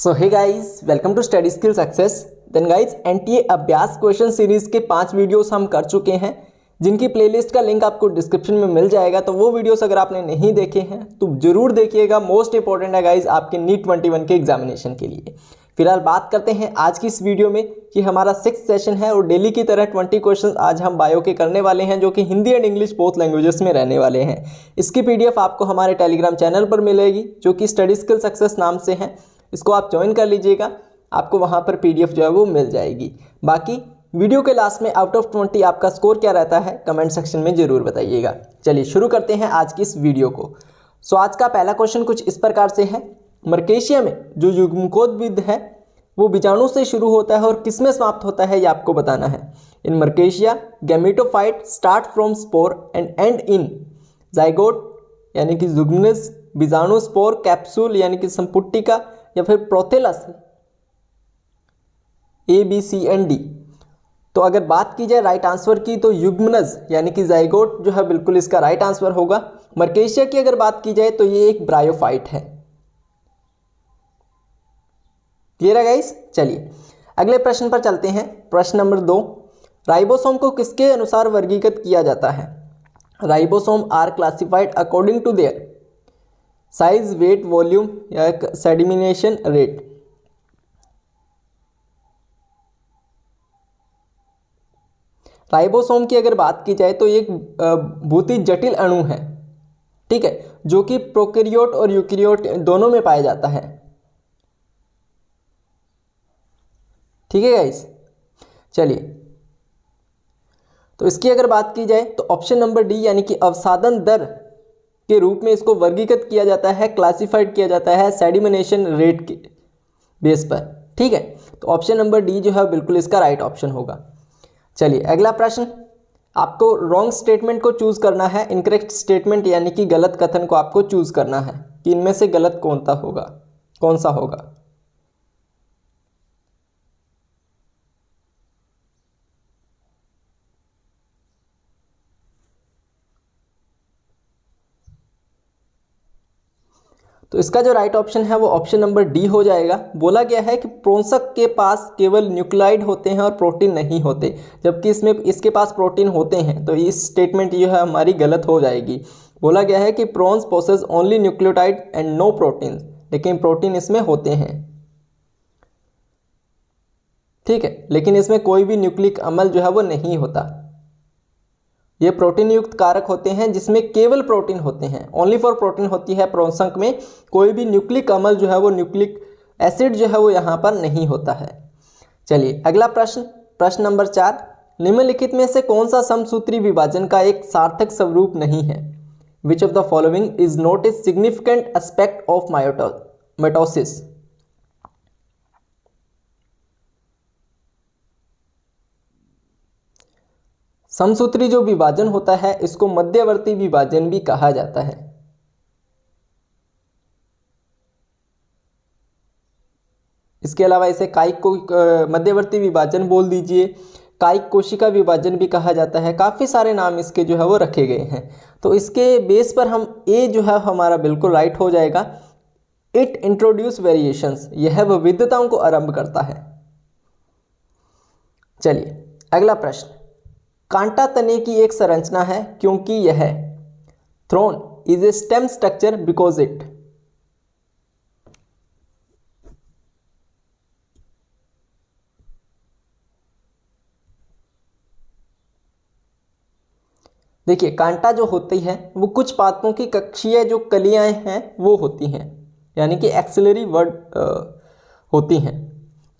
So hey guys, welcome to study skill success. Then guys, NTA Abhyas question series के 5 videos हम कर चुके हैं, जिनकी प्लेलिस्ट का लिंक आपको डिस्क्रिप्शन में मिल जाएगा। तो वो वीडियोस अगर आपने नहीं देखे हैं तो जरूर देखिएगा। मोस्ट इंपॉर्टेंट है गाइस आपके नीट 21 के एग्जामिनेशन के लिए। फिलहाल बात करते हैं आज की इस वीडियो में कि हमारा 6th सेशन है और डेली की तरह 20 क्वेश्चन आज हम बायो के करने वाले हैं, जो कि Hindi and English both languages में रहने वाले हैं। इसकी पीडीएफ आपको हमारे टेलीग्राम चैनल पर मिलेगी, जो कि स्टडी स्किल सक्सेस नाम से है। इसको आप ज्वाइन कर लीजिएगा, आपको वहाँ पर पीडीएफ जो है वो मिल जाएगी। बाकी वीडियो के लास्ट में आउट ऑफ 20 आपका स्कोर क्या रहता है कमेंट सेक्शन में ज़रूर बताइएगा। चलिए शुरू करते हैं आज की इस वीडियो को। सो आज का पहला क्वेश्चन कुछ इस प्रकार से है। मर्केशिया में जो युग्मकोद्भिद है वो बीजाणु से शुरू होता है और किस में समाप्त होता है ये आपको बताना है। इन मर्केशिया gametophyte start from spore and and in zygote यानी कि जुग्मनस, बीजाणु, स्पोर, कैप्सूल यानी कि संपुटिका या फिर prothallus, A B C and D. तो अगर बात की जाए राइट आंसर की तो युग्मनज यानी कि जाइगोट जो है बिल्कुल इसका राइट आंसर होगा। मर्केशिया की अगर बात की जाए तो ये एक ब्रायोफाइट है। क्लियर है गाइस? चलिए अगले प्रश्न पर चलते हैं। प्रश्न नंबर 2, राइबोसोम को किसके अनुसार वर्गीकृत किया जाता है? Ribosome are classified according to their size, weight, volume या सेडिमिनेशन रेट। राइबोसोम की अगर बात की जाए तो ये एक बहुत ही जटिल अणु है, ठीक है, जो कि प्रोकैरियोट और यूकैरियोट दोनों में पाया जाता है। ठीक है गाइस? चलिए तो इसकी अगर बात की जाए तो ऑप्शन नंबर डी यानी कि अवसादन दर के रूप में इसको वर्गीकृत किया जाता है, क्लासिफाइड किया जाता है सेडिमिनेशन रेट के बेस पर। ठीक है, तो ऑप्शन नंबर डी जो है बिल्कुल इसका राइट ऑप्शन होगा। चलिए अगला प्रश्न, आपको रॉन्ग स्टेटमेंट को चूज करना है, इनकरेक्ट स्टेटमेंट यानी कि गलत कथन को आपको चूज करना है कि इनमें से गलत कौन सा होगा। तो इसका जो राइट ऑप्शन है वो ऑप्शन नंबर डी हो जाएगा। बोला गया है कि प्रोंसक के पास केवल न्यूक्लियोटाइड होते हैं और प्रोटीन नहीं होते, जबकि इसके पास प्रोटीन होते हैं। तो इस स्टेटमेंट जो है हमारी गलत हो जाएगी। बोला गया है कि prions possess only nucleotide and no protein, लेकिन प्रोटीन इसमें होते हैं। ठीक है, लेकिन इसमें कोई भी न्यूक्लिक अम्ल जो है वो नहीं होता। ये प्रोटीन युक्त कारक होते हैं जिसमें केवल प्रोटीन होते हैं, ओनली फॉर प्रोटीन होती है प्रोंसक में। कोई भी न्यूक्लिक अम्ल जो है वो न्यूक्लिक एसिड जो है वो यहाँ पर नहीं होता है। चलिए अगला प्रश्न, प्रश्न नंबर 4, निम्नलिखित में से कौन सा समसूत्री विभाजन का एक सार्थक स्वरूप नहीं है? Which of the following is not a significant aspect of mitosis? समसूत्री जो विभाजन होता है इसको मध्यवर्ती विभाजन भी कहा जाता है। इसके अलावा इसे कायिक को मध्यवर्ती विभाजन बोल दीजिए, कायिक कोशिका विभाजन भी कहा जाता है। काफ़ी सारे नाम इसके जो है वो रखे गए हैं। तो इसके बेस पर हम ए जो है हमारा बिल्कुल राइट हो जाएगा। इट इंट्रोड्यूस वेरिएशंस, यह विविधताओं को आरंभ करता है। चलिए अगला प्रश्न, कांटा तने की एक संरचना है क्योंकि यह thorn is a stem structure because it. देखिए कांटा जो होती है वो कुछ पादपों की कक्षीय जो कलियां हैं वो होती हैं, यानी कि एक्सिलरी वर्ड होती हैं।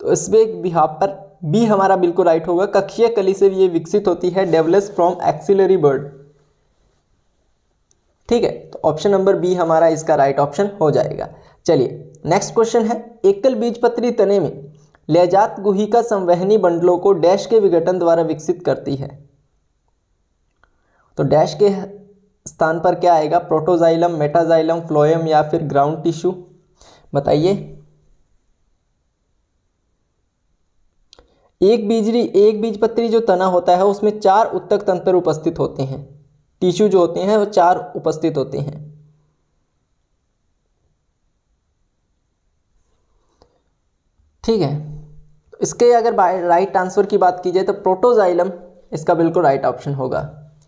तो इसमें एक बिहाफ पर बी हमारा बिल्कुल राइट होगा। कक्षीय कली से ये विकसित होती है, डेवलप्स फ्रॉम एक्सिलरी बर्ड। ठीक है, तो ऑप्शन नंबर बी हमारा इसका राइट ऑप्शन हो जाएगा। चलिए नेक्स्ट क्वेश्चन है, एकल बीजपत्री तने में लयजात गुहिका संवहनी बंडलों को डैश के विघटन द्वारा विकसित करती है। तो डैश के स्थान पर क्या आएगा? प्रोटोजाइलम, मेटाजाइलम, फ्लोएम या फिर ग्राउंड टिश्यू, बताइए। एक बीजपत्री जो तना होता है उसमें 4 उत्तक तंत्र उपस्थित होते हैं। टिश्यू जो होते हैं वो 4 उपस्थित होते हैं। ठीक है, तो इसके अगर राइट आंसर की बात की जाए तो प्रोटोजाइलम इसका बिल्कुल राइट ऑप्शन होगा।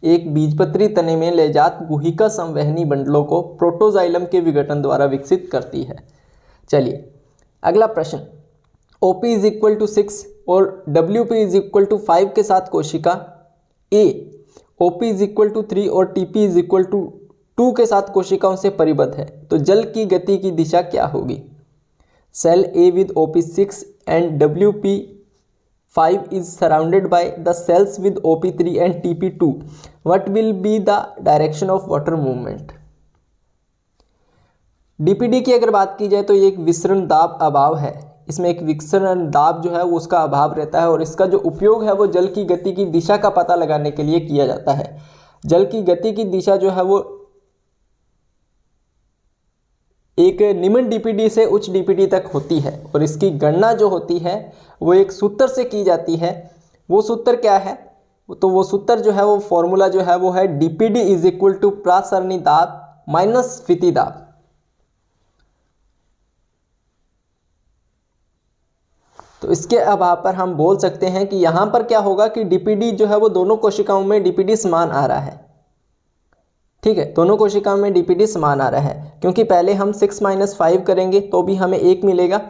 एक बीजपत्री तने में ले जात गुहिका संवहनी बंडलों को प्रोटोजाइलम के विघटन द्वारा विकसित करती है। चलिए अगला प्रश्न, OP इज इक्वल टू 6 और WP इज इक्वल टू 5 के साथ कोशिका A OP is equal to 3 और TP इज इक्वल टू 2 के साथ कोशिकाओं से परिबद्ध है तो जल की गति की दिशा क्या होगी? Cell A with OP6 and WP5 is surrounded by the cells with OP3 and TP2. What will be the direction of water movement? DPD की अगर बात की जाए तो ये एक विसरण दाब अभाव है। इसमें एक विसरण दाब जो है वो उसका अभाव रहता है और इसका जो उपयोग है वो जल की गति की दिशा का पता लगाने के लिए किया जाता है। जल की गति की दिशा जो है वो एक निम्न DPD से उच्च DPD तक होती है और इसकी गणना जो होती है वो एक सूत्र से की जाती है। वो सूत्र क्या है? तो वो सूत्र जो है वो फॉर्मूला जो है वो है DPD इज इक्वल टू प्रासरणी दाब माइनस स्फीति दाब। तो इसके अभाव पर हम बोल सकते हैं कि यहाँ पर क्या होगा कि DPD जो है वो दोनों कोशिकाओं में DPD समान आ रहा है। ठीक है, दोनों कोशिकाओं में DPD समान आ रहा है क्योंकि पहले हम 6 - 5 करेंगे तो भी हमें 1 मिलेगा,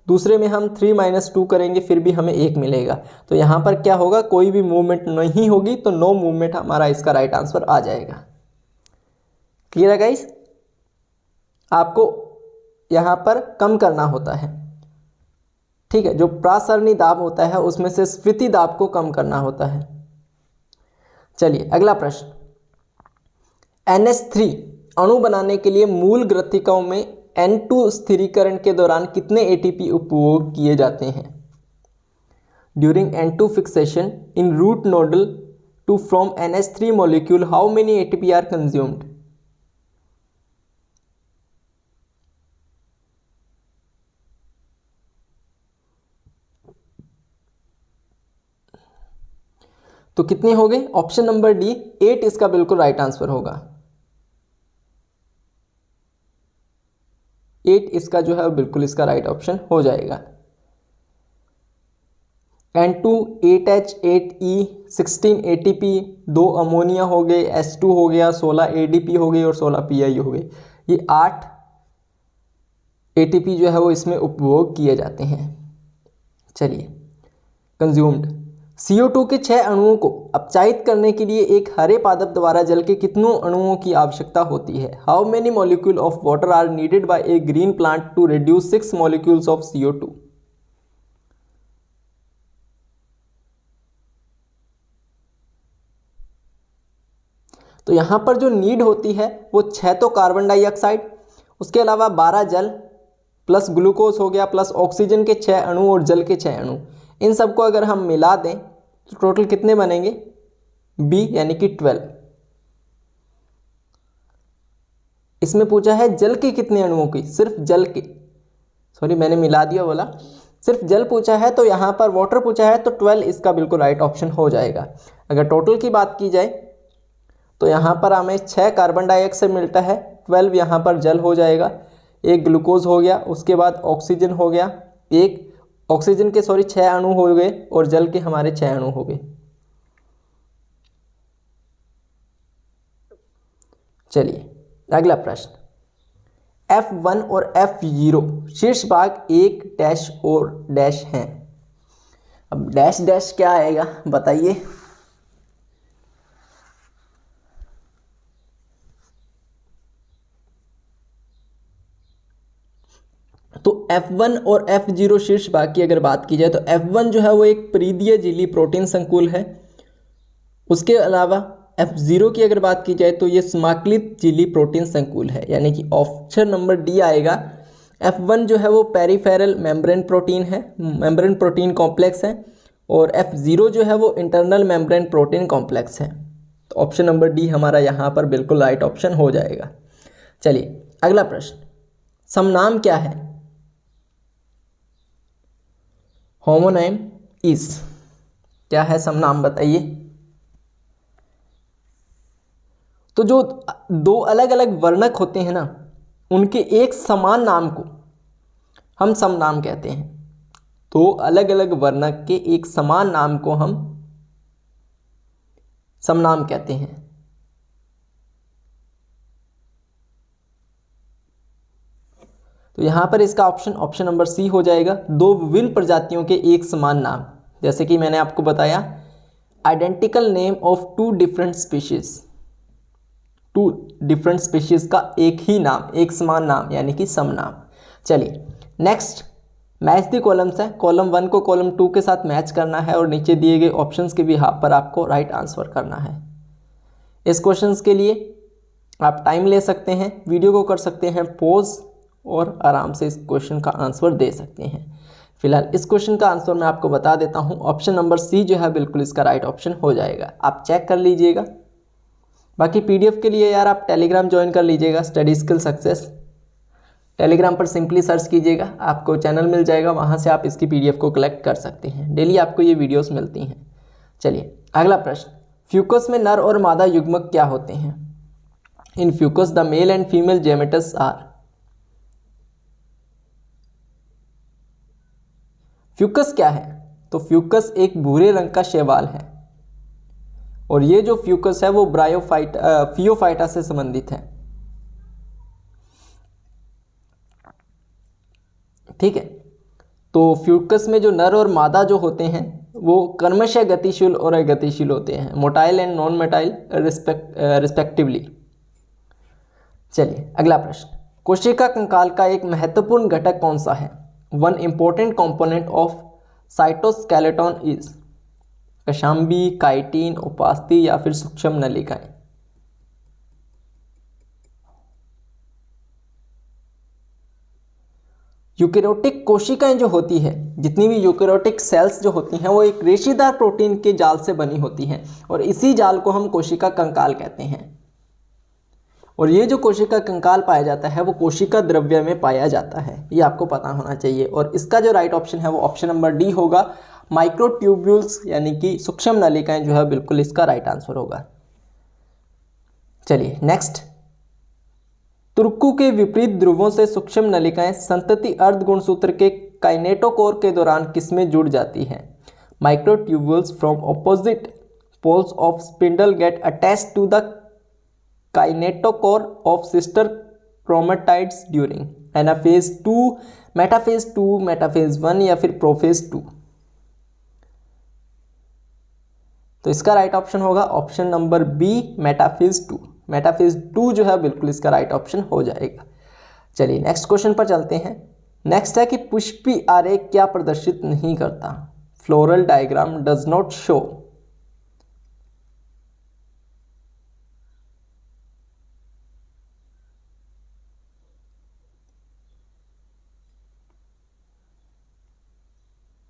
दूसरे में हम 3 - 2 करेंगे फिर भी हमें 1 मिलेगा। तो यहाँ पर क्या होगा, कोई भी मूवमेंट नहीं होगी तो नो मूवमेंट हमारा इसका राइट आंसर आ जाएगा। क्लियर है गाइस? आपको यहाँ पर कम करना होता है। ठीक है, जो प्रासरणी दाब होता है उसमें से स्फीति दाब को कम करना होता है। चलिए अगला प्रश्न, NH3 अणु बनाने के लिए मूल ग्रथिकाओं में N2 स्थिरीकरण के दौरान कितने ATP उपयोग किए जाते हैं? During N2 fixation in root nodule to from NH3 molecule how many ATP are consumed? तो कितने हो गए? ऑप्शन नंबर डी 8 इसका बिल्कुल राइट आंसर होगा। 8 इसका जो है बिल्कुल इसका राइट ऑप्शन हो जाएगा। N2 8H 8E 16 ATP, 2 ammonia हो गए, H2 हो गया, 16 ADP हो गई और 16 PI हो गई। ये 8 ATP जो है वो इसमें उपभोग किए जाते हैं। चलिए कंज्यूम्ड, CO2 के 6 अणुओं को अपचायित करने के लिए एक हरे पादप द्वारा जल के कितनों अणुओं की आवश्यकता होती है? How many molecule of water are needed by a green plant to reduce 6 molecules of CO2? तो यहां पर जो नीड होती है वो 6 तो कार्बन डाइऑक्साइड, उसके अलावा 12 जल प्लस ग्लूकोज हो गया प्लस ऑक्सीजन के 6 अणु और जल के 6 अणु, इन सबको अगर हम मिला दें तो टोटल कितने बनेंगे? B यानी कि 12। इसमें पूछा है जल के कितने अणुओं की, सिर्फ जल के, सॉरी मैंने मिला दिया बोला, सिर्फ जल पूछा है तो यहाँ पर वाटर पूछा है तो 12 इसका बिल्कुल राइट ऑप्शन हो जाएगा। अगर टोटल की बात की जाए तो यहाँ पर हमें 6 कार्बन डाइऑक्साइड मिलता है, 12 यहाँ पर जल हो जाएगा, एक ग्लूकोज हो गया, उसके बाद ऑक्सीजन हो गया, एक ऑक्सीजन के 6 अणु हो गए और जल के हमारे 6 अणु हो गए। चलिए अगला प्रश्न, F1 और F0 शीर्ष भाग एक डैश और डैश हैं। अब डैश डैश क्या आएगा बताइए? तो F1 और F0 शीर्ष भाग की अगर बात की जाए तो F1 जो है वो एक परिधीय झिल्ली प्रोटीन संकुल है। उसके अलावा F0 की अगर बात की जाए तो ये समाकलित झिल्ली प्रोटीन संकुल है, यानी कि ऑप्शन नंबर डी आएगा। F1 जो है वो पेरिफेरल मेम्ब्रेन प्रोटीन है, मेम्ब्रेन प्रोटीन कॉम्प्लेक्स है, और F0 जो है वो इंटरनल मेम्ब्रेन प्रोटीन कॉम्प्लेक्स है। तो ऑप्शन नंबर डी हमारा यहाँ पर बिल्कुल राइट ऑप्शन हो जाएगा। चलिए अगला प्रश्न, समनाम क्या है? होमोनाइम इज क्या है समनाम बताइए? तो जो दो अलग अलग वर्णक होते हैं ना, उनके एक समान नाम को हम समनाम कहते हैं। तो अलग अलग वर्ण के एक समान नाम को हम समनाम कहते हैं। तो यहां पर इसका ऑप्शन नंबर सी हो जाएगा, दो विभिन्न प्रजातियों के एक समान नाम। जैसे कि मैंने आपको बताया, identical name of two different species का एक ही नाम, एक समान नाम, यानी कि समनाम। चलिए नेक्स्ट, मैच द कॉलम्स है। कॉलम 1 को कॉलम 2 के साथ मैच करना है और नीचे दिए गए ऑप्शंस के बिहाफ पर आपको राइट आंसर करना है। इस क्वेश्चंस के लिए आप टाइम ले सकते हैं, वीडियो को कर सकते हैं पॉज और आराम से इस क्वेश्चन का आंसर दे सकते हैं। फिलहाल इस क्वेश्चन का आंसर मैं आपको बता देता हूं, ऑप्शन नंबर सी जो है बिल्कुल इसका राइट ऑप्शन हो जाएगा। आप चेक कर लीजिएगा। बाकी पीडीएफ के लिए यार आप टेलीग्राम ज्वाइन कर लीजिएगा, स्टडी स्किल सक्सेस। टेलीग्राम पर सिंपली सर्च कीजिएगा, आपको चैनल मिल जाएगा, वहाँ से आप इसकी पीडीएफ को कलेक्ट कर सकते हैं। डेली आपको ये वीडियोस मिलती हैं। चलिए अगला प्रश्न, फ्यूकस में नर और मादा युग्मक क्या होते हैं? In Fucus the male and female gametes are. Fucus क्या है? तो फ्यूकस एक भूरे रंग का शैवाल है और ये जो फ्यूकस है वो फियोफाइटा से संबंधित है। ठीक है, तो फ्यूकस में जो नर और मादा जो होते हैं वो क्रमशः गतिशील और अगतिशील होते हैं, motile and non motile respectively. चलिए अगला प्रश्न, कोशिका कंकाल का एक महत्वपूर्ण घटक कौन सा है? One important component of cytoskeleton is. कशाम्बी, काइटिन, उपास्थि या फिर सूक्ष्म नलिकाएं। यूकेरियोटिक कोशिकाएं जो होती है, जितनी भी यूकेरियोटिक सेल्स जो होती हैं वो एक रेशेदार प्रोटीन के जाल से बनी होती हैं और इसी जाल को हम कोशिका कंकाल कहते हैं। और ये जो कोशिका कंकाल पाया जाता है वो कोशिका द्रव्य में पाया जाता है, ये आपको पता होना चाहिए। और इसका जो राइट ऑप्शन है वो ऑप्शन नंबर डी होगा, माइक्रोट्यूब्यूल्स यानी कि सूक्ष्म नलिकाएं जो है बिल्कुल इसका राइट आंसर होगा। चलिए नेक्स्ट, तुर्कु के विपरीत ध्रुवों से सूक्ष्म नलिकाएं संतति अर्ध गुणसूत्र के काइनेटोकोर के दौरान किसमें जुड़ जाती हैं? Microtubules from opposite poles of spindle get attached to the kinetochore of sister chromatids during anaphase 2, metaphase 2, metaphase 1 या फिर प्रोफेज 2। तो इसका राइट ऑप्शन होगा option number B, metaphase 2। Metaphase 2 जो है बिल्कुल इसका राइट ऑप्शन हो जाएगा। चलिए नेक्स्ट क्वेश्चन पर चलते हैं। नेक्स्ट है कि पुष्पी आरेख क्या प्रदर्शित नहीं करता? Floral diagram does not show.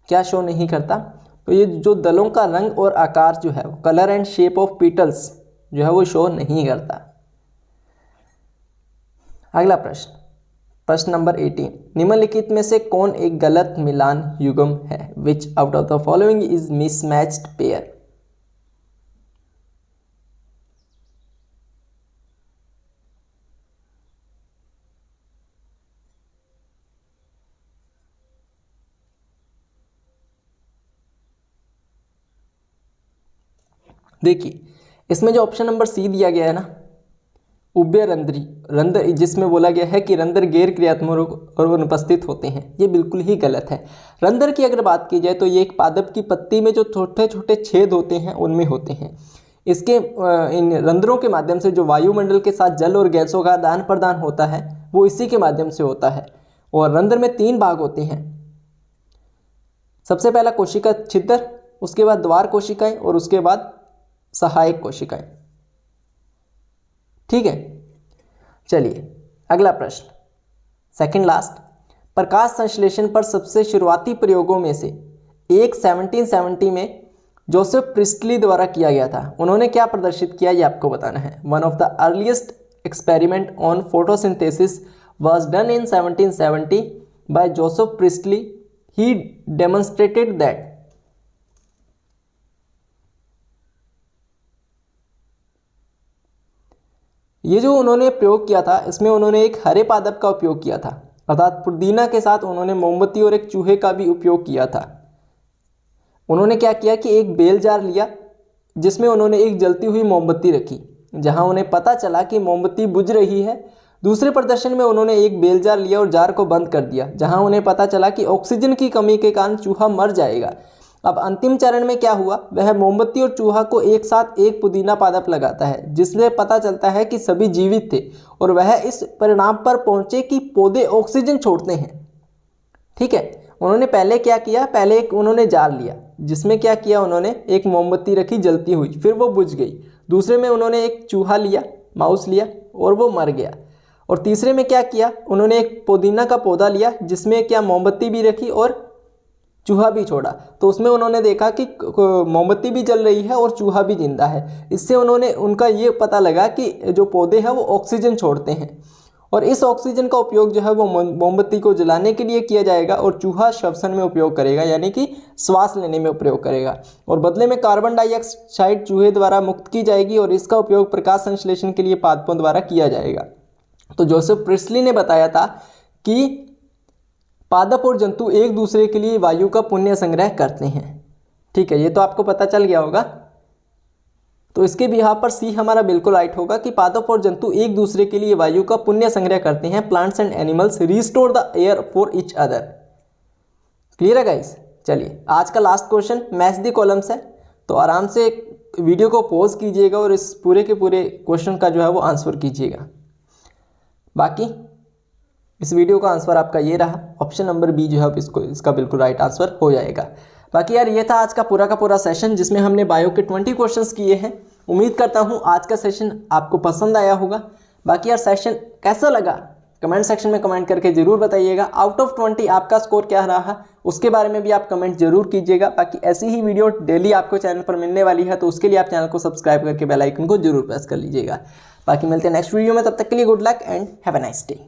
क्या शो नहीं करता? तो ये जो दलों का रंग और आकार जो है, colour and shape of petals जो है वो शो नहीं करता। अगला प्रश्न, प्रश्न नंबर 18, निम्नलिखित में से कौन एक गलत मिलान युग्म है? विच out of the following is mismatched pair? देखिए इसमें जो ऑप्शन नंबर सी दिया गया है ना, उभय रंध्र, जिसमें बोला गया है कि रंध्र गैर क्रियात्मक और अनुपस्थित होते हैं, ये बिल्कुल ही गलत है। रंध्र की अगर बात की जाए तो ये एक पादप की पत्ती में जो छोटे छोटे छेद होते हैं उनमें होते हैं। इसके इन रंध्रों के माध्यम से जो वायुमंडल के साथ जल और गैसों का आदान प्रदान होता है वो इसी के माध्यम से होता है। और रंध्र में 3 भाग होते हैं। सबसे पहला कोशिका छिद्र, उसके बाद द्वार कोशिकाएं और उसके बाद सहायक कोशिकाएं। ठीक है, चलिए अगला प्रश्न, सेकंड लास्ट, प्रकाश संश्लेषण पर सबसे शुरुआती प्रयोगों में से एक 1770 में जोसेफ प्रिस्टली द्वारा किया गया था। उन्होंने क्या प्रदर्शित किया ये आपको बताना है। One of the earliest experiment on photosynthesis was done in 1770 by Joseph Priestley. He demonstrated that ये जो उन्होंने प्रयोग किया था इसमें उन्होंने एक हरे पादप का उपयोग किया था अर्थात पुदीना के साथ उन्होंने मोमबत्ती और एक चूहे का भी उपयोग किया था। उन्होंने क्या किया कि एक बेल जार लिया जिसमें उन्होंने एक जलती हुई मोमबत्ती रखी। जहां उन्हें पता चला कि मोमबत्ती बुझ रही है, दूसरे प्रदर्शन में उन्होंने एक बेल जार लिया और जार को बंद कर दिया। जहां उन्हें पता चला कि ऑक्सीजन की कमी के कारण चूहा मर जाएगा। अब अंतिम चरण में क्या हुआ, वह मोमबत्ती और चूहा को एक साथ एक पुदीना पादप लगाता है, जिसमें पता चलता है कि सभी जीवित थे और वह इस परिणाम पर पहुंचे कि पौधे ऑक्सीजन छोड़ते हैं। ठीक है, उन्होंने पहले क्या किया, पहले एक उन्होंने जार लिया जिसमें क्या किया, उन्होंने एक मोमबत्ती रखी जलती हुई, फिर वो बुझ गई। दूसरे में उन्होंने एक चूहा लिया, माउस लिया और वो मर गया। और तीसरे में क्या किया, उन्होंने एक पुदीना का पौधा लिया जिसमें क्या मोमबत्ती भी रखी और चूहा भी छोड़ा। तो उसमें उन्होंने देखा कि मोमबत्ती भी जल रही है और चूहा भी जिंदा है। इससे उनका ये पता लगा कि जो पौधे हैं वो ऑक्सीजन छोड़ते हैं और इस ऑक्सीजन का उपयोग जो है वो मोमबत्ती को जलाने के लिए किया जाएगा और चूहा श्वसन में उपयोग करेगा, यानी कि श्वास लेने में उपयोग करेगा। और बदले में कार्बन डाइऑक्साइड चूहे द्वारा मुक्त की जाएगी और इसका उपयोग प्रकाश संश्लेषण के लिए पादपों द्वारा किया जाएगा। तो जोसेफ प्रिस्टली ने बताया था कि पादप और जंतु एक दूसरे के लिए वायु का पुण्य संग्रह करते हैं। ठीक है, ये तो आपको पता चल गया होगा। तो इसके भी यहाँ पर सी हमारा बिल्कुल राइट होगा कि पादप और जंतु एक दूसरे के लिए वायु का पुण्य संग्रह करते हैं। Plants and animals restore the air for each other. Clear है गाइस? चलिए आज का last question match the columns है, तो आराम से वीडियो को पॉज कीजिएगा और इस पूरे के पूरे क्वेश्चन का जो है वो आंसर कीजिएगा। बाकी इस वीडियो का आंसर आपका ये रहा, ऑप्शन नंबर बी जो है इसका बिल्कुल राइट आंसर हो जाएगा। बाकी यार ये था आज का पूरा सेशन जिसमें हमने बायो के 20 क्वेश्चंस किए हैं। उम्मीद करता हूँ आज का सेशन आपको पसंद आया होगा। बाकी यार सेशन कैसा लगा कमेंट सेक्शन में कमेंट करके जरूर बताइएगा। आउट ऑफ 20 आपका स्कोर क्या रहा उसके बारे में भी आप कमेंट जरूर कीजिएगा। बाकी ऐसी ही वीडियो डेली आपको चैनल पर मिलने वाली है, तो उसके लिए आप चैनल को सब्सक्राइब करके बेल आइकन को जरूर प्रेस कर लीजिएगा। बाकी मिलते हैं नेक्स्ट वीडियो में, तब तक के लिए good luck and have a nice day.